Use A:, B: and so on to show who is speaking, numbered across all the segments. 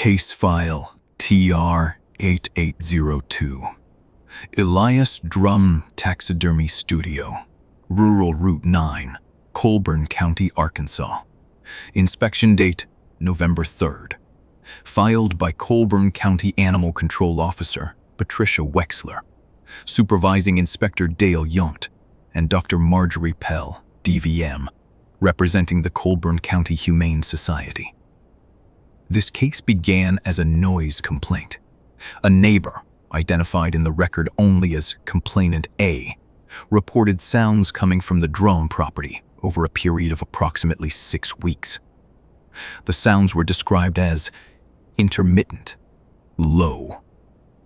A: Case File TR-8802. Elias Drum Taxidermy Studio, Rural Route 9, Colburn County, Arkansas. Inspection date, November 3rd. Filed by Colburn County Animal Control Officer Patricia Wexler, Supervising Inspector Dale Yount, and Dr. Marjorie Pell, DVM, representing the Colburn County Humane Society. This case began as a noise complaint. A neighbor, identified in the record only as Complainant A, reported sounds coming from the Drum property over a period of approximately 6 weeks. The sounds were described as intermittent, low,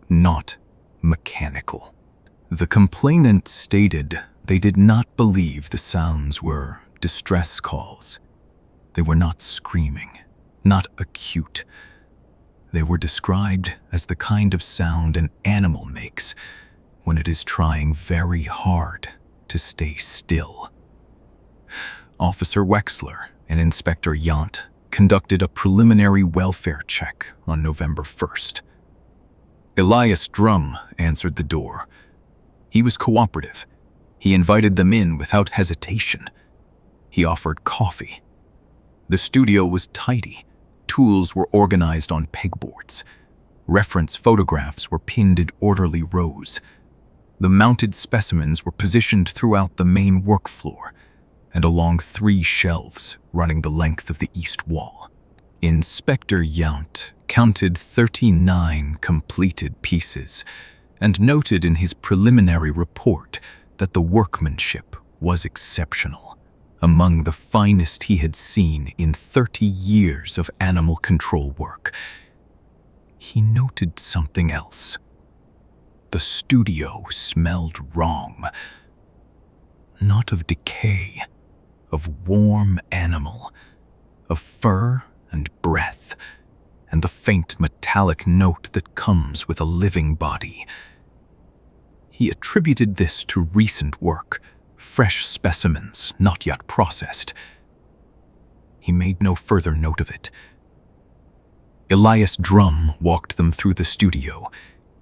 A: not mechanical. The complainant stated they did not believe the sounds were distress calls. They were not screaming, not acute. They were described as the kind of sound an animal makes when it is trying very hard to stay still. Officer Wexler and Inspector Yount conducted a preliminary welfare check on November 1st. Elias Drum answered the door. He was cooperative. He invited them in without hesitation. He offered coffee. The studio was tidy. Tools were organized on pegboards. Reference photographs were pinned in orderly rows. The mounted specimens were positioned throughout the main work floor and along 3 shelves running the length of the east wall. Inspector Yount counted 39 completed pieces and noted in his preliminary report that the workmanship was exceptional, among the finest he had seen in 30 years of animal control work. He noted something else. The studio smelled wrong. Not of decay, of warm animal, of fur and breath, and the faint metallic note that comes with a living body. He attributed this to recent work, fresh specimens not yet processed. He made no further note of it. Elias Drum walked them through the studio.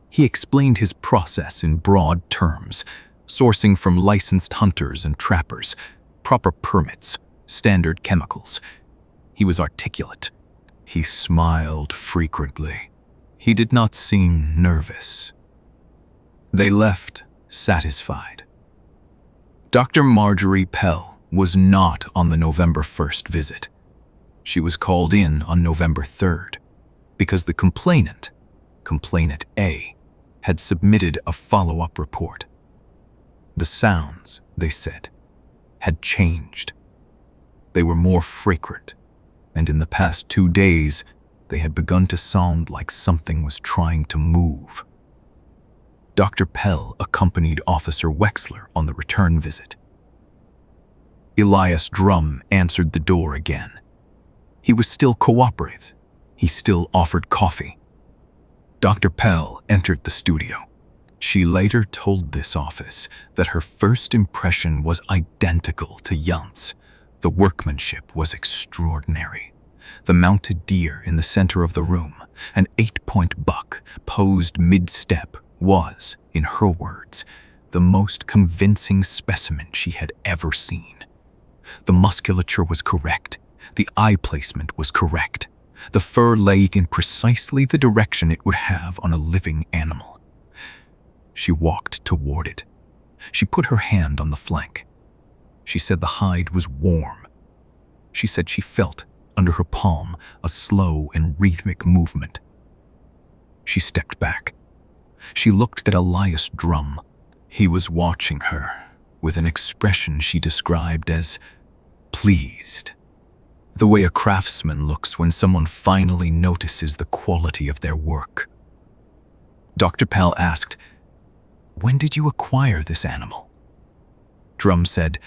A: He explained his process in broad terms, sourcing from licensed hunters and trappers, proper permits, standard chemicals. He was articulate. He smiled frequently. He did not seem nervous. They left satisfied. Dr. Marjorie Pell was not on the November 1st visit. She was called in on November 3rd because the complainant, Complainant A, had submitted a follow-up report. The sounds, they said, had changed. They were more frequent, and in the past 2 days, they had begun to sound like something was trying to move. Dr. Pell accompanied Officer Wexler on the return visit. Elias Drum answered the door again. He was still cooperative. He still offered coffee. Dr. Pell entered the studio. She later told this office that her first impression was identical to Yount's. The workmanship was extraordinary. The mounted deer in the center of the room, an 8-point buck posed mid-step, was, in her words, the most convincing specimen she had ever seen. The musculature was correct. The eye placement was correct. The fur lay in precisely the direction it would have on a living animal. She walked toward it. She put her hand on the flank. She said the hide was warm. She said she felt, under her palm, a slow and rhythmic movement. She stepped back. She looked at Elias Drum. He was watching her, with an expression she described as pleased. The way a craftsman looks when someone finally notices the quality of their work. Dr. Pell asked, "When did you acquire this animal?" Drum said,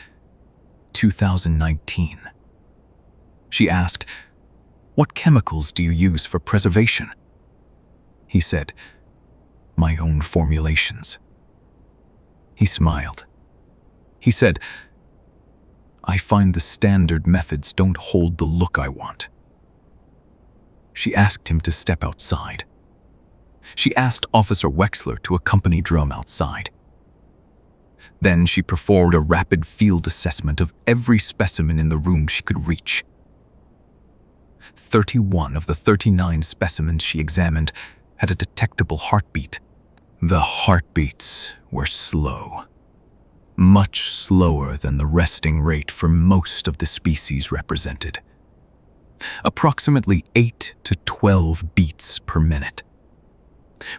A: 2019. She asked, "What chemicals do you use for preservation?" He said, "My own formulations." He smiled. He said, "I find the standard methods don't hold the look I want." She asked him to step outside. She asked Officer Wexler to accompany Drum outside. Then she performed a rapid field assessment of every specimen in the room she could reach. 31 of the 39 specimens she examined had a detectable heartbeat. The heartbeats were slow, much slower than the resting rate for most of the species represented. Approximately 8 to 12 beats per minute.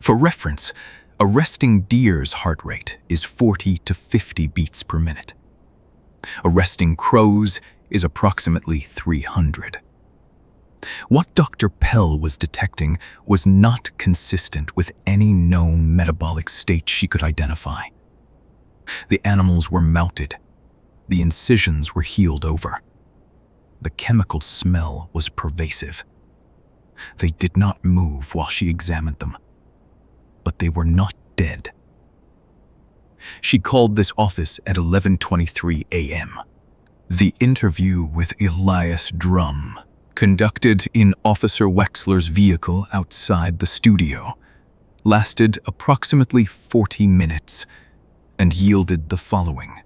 A: For reference, a resting deer's heart rate is 40 to 50 beats per minute. A resting crow's is approximately 300. What Dr. Pell was detecting was not consistent with any known metabolic state she could identify. The animals were mounted. The incisions were healed over. The chemical smell was pervasive. They did not move while she examined them, but they were not dead. She called this office at 11:23 a.m. The interview with Elias Drum, conducted in Officer Wexler's vehicle outside the studio, lasted approximately 40 minutes and yielded the following.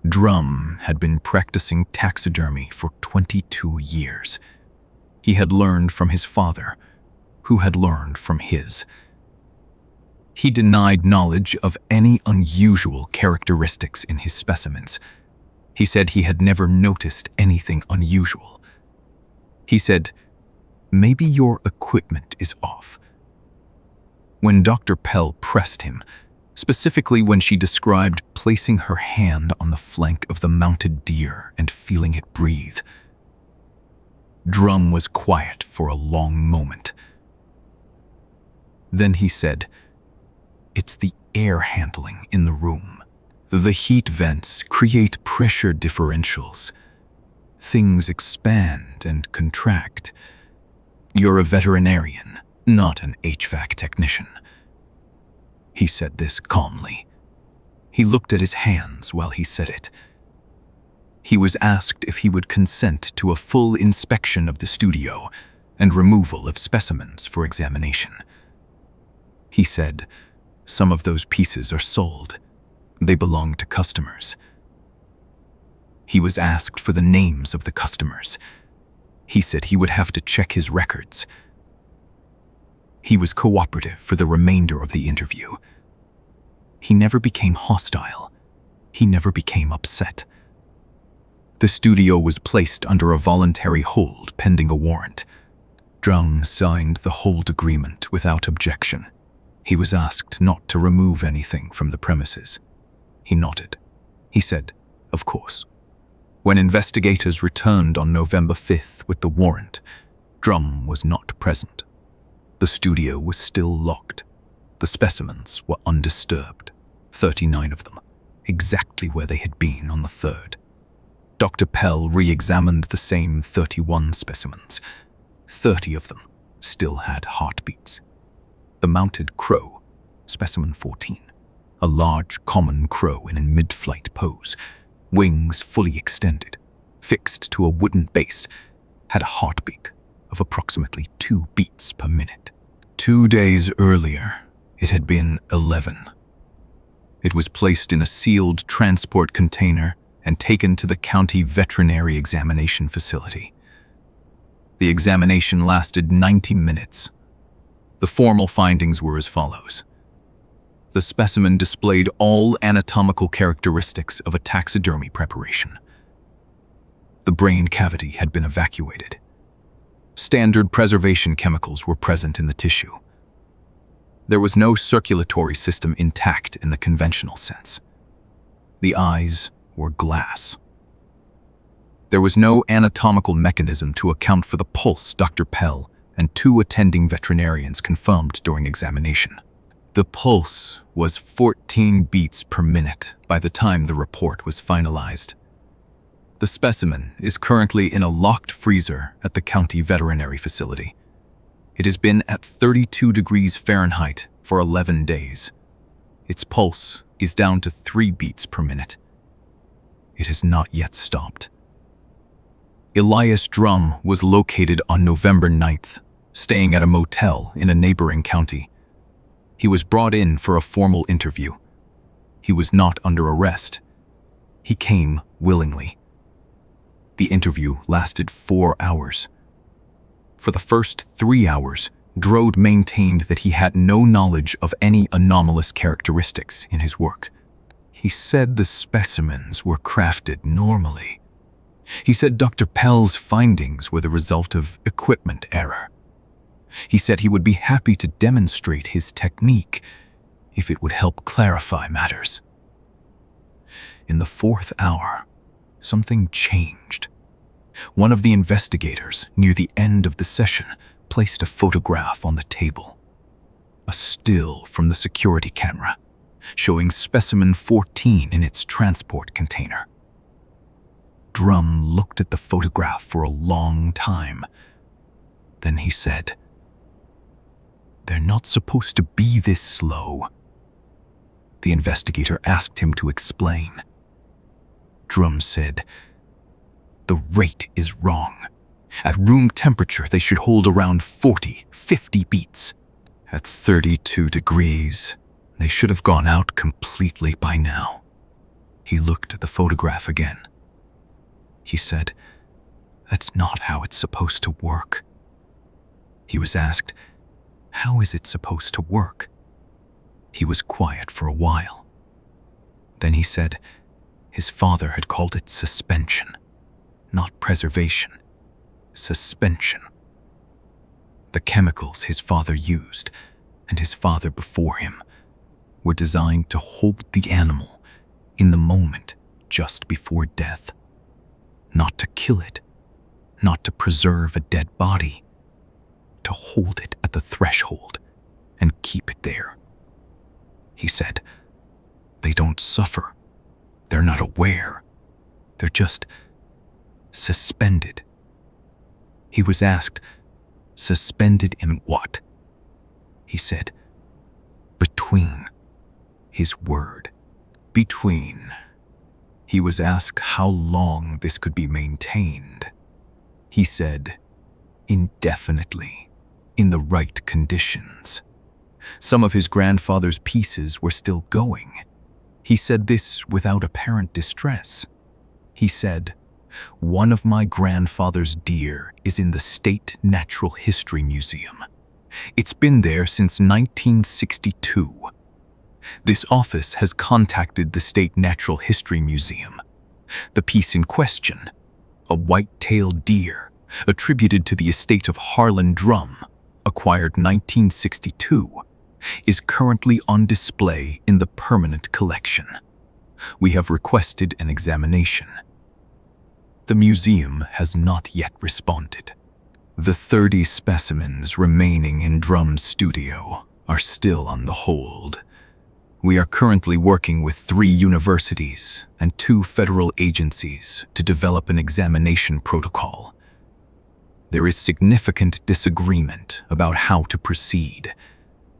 A: Drum had been practicing taxidermy for 22 years. He had learned from his father, who had learned from his. He denied knowledge of any unusual characteristics in his specimens. He said he had never noticed anything unusual. He said, "Maybe your equipment is off." When Dr. Pell pressed him, specifically when she described placing her hand on the flank of the mounted deer and feeling it breathe, Drum was quiet for a long moment. Then he said, "It's the air handling in the room. The heat vents create pressure differentials. Things expand and contract. You're a veterinarian, not an HVAC technician." He said this calmly. He looked at his hands while he said it. He was asked if he would consent to a full inspection of the studio and removal of specimens for examination. He said, "Some of those pieces are sold. They belong to customers." He was asked for the names of the customers. He said he would have to check his records. He was cooperative for the remainder of the interview. He never became hostile. He never became upset. The studio was placed under a voluntary hold pending a warrant. Drum signed the hold agreement without objection. He was asked not to remove anything from the premises. He nodded. He said, "Of course." When investigators returned on November 5th with the warrant, Drum was not present. The studio was still locked. The specimens were undisturbed, 39 of them, exactly where they had been on the 3rd. Dr. Pell re-examined the same 31 specimens. 30 of them still had heartbeats. The mounted crow, specimen 14, a large common crow in a mid-flight pose, wings fully extended, fixed to a wooden base, had a heartbeat of approximately 2 beats per minute. 2 days earlier, it had been 11. It was placed in a sealed transport container and taken to the county veterinary examination facility. The examination lasted 90 minutes. The formal findings were as follows. The specimen displayed all anatomical characteristics of a taxidermy preparation. The brain cavity had been evacuated. Standard preservation chemicals were present in the tissue. There was no circulatory system intact in the conventional sense. The eyes were glass. There was no anatomical mechanism to account for the pulse Dr. Pell and 2 attending veterinarians confirmed during examination. The pulse was 14 beats per minute by the time the report was finalized. The specimen is currently in a locked freezer at the county veterinary facility. It has been at 32 degrees Fahrenheit for 11 days. Its pulse is down to 3 beats per minute. It has not yet stopped. Elias Drum was located on November 9th, staying at a motel in a neighboring county. He was brought in for a formal interview. He was not under arrest. He came willingly. The interview lasted 4 hours. For the first 3 hours, Drode maintained that he had no knowledge of any anomalous characteristics in his work. He said the specimens were crafted normally. He said Dr. Pell's findings were the result of equipment error. He said he would be happy to demonstrate his technique if it would help clarify matters. In the 4th hour, something changed. One of the investigators, near the end of the session, placed a photograph on the table. A still from the security camera, showing specimen 14 in its transport container. Drum looked at the photograph for a long time. Then he said, "They're not supposed to be this slow." The investigator asked him to explain. Drum said, "The rate is wrong. At room temperature, they should hold around 40, 50 beats. At 32 degrees, they should have gone out completely by now." He looked at the photograph again. He said, "That's not how it's supposed to work." He was asked, "How is it supposed to work?" He was quiet for a while. Then he said his father had called it suspension, not preservation. Suspension. The chemicals his father used, and his father before him, were designed to hold the animal in the moment just before death. Not to kill it, not to preserve a dead body, to hold it at the threshold and keep it there. He said, "They don't suffer. They're not aware. They're just suspended." He was asked, "Suspended in what?" He said, "Between." His word, between. He was asked how long this could be maintained. He said, "Indefinitely, in the right conditions." Some of his grandfather's pieces were still going. He said this without apparent distress. He said, "One of my grandfather's deer is in the State Natural History Museum. It's been there since 1962. This office has contacted the State Natural History Museum. The piece in question, a white-tailed deer attributed to the estate of Harlan Drum, acquired 1962, is currently on display in the permanent collection. We have requested an examination." The museum has not yet responded. The 30 specimens remaining in Drum's studio are still on the hold. We are currently working with 3 universities and 2 federal agencies to develop an examination protocol. There is significant disagreement about how to proceed,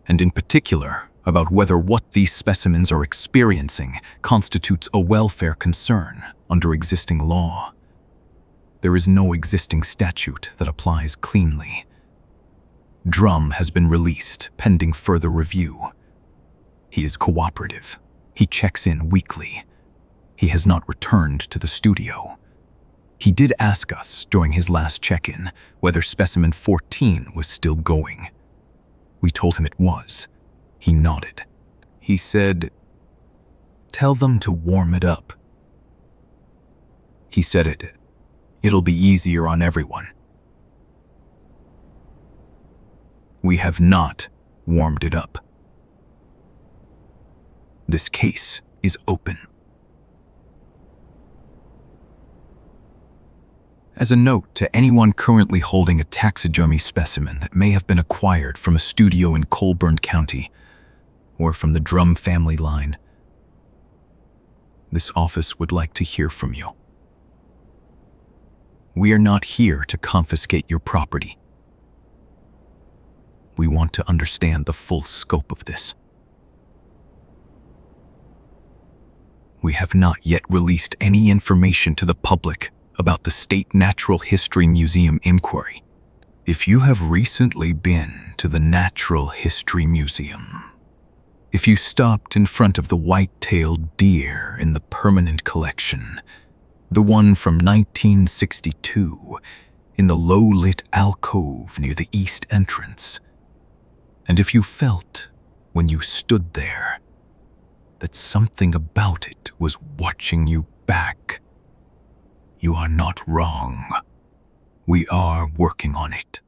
A: and in particular about whether what these specimens are experiencing constitutes a welfare concern under existing law. There is no existing statute that applies cleanly. Drum has been released pending further review. He is cooperative. He checks in weekly. He has not returned to the studio. He did ask us during his last check-in whether specimen 14 was still going. We told him it was. He nodded. He said, "Tell them to warm it up." He said it'll be easier on everyone. We have not warmed it up. This case is open. As a note to anyone currently holding a taxidermy specimen that may have been acquired from a studio in Colburn County or from the Drum family line, this office would like to hear from you. We are not here to confiscate your property. We want to understand the full scope of this. We have not yet released any information to the public about the State Natural History Museum inquiry. If you have recently been to the Natural History Museum, if you stopped in front of the white-tailed deer in the permanent collection, the one from 1962 in the low-lit alcove near the east entrance, and if you felt, when you stood there, that something about it was watching you back, you are not wrong. We are working on it.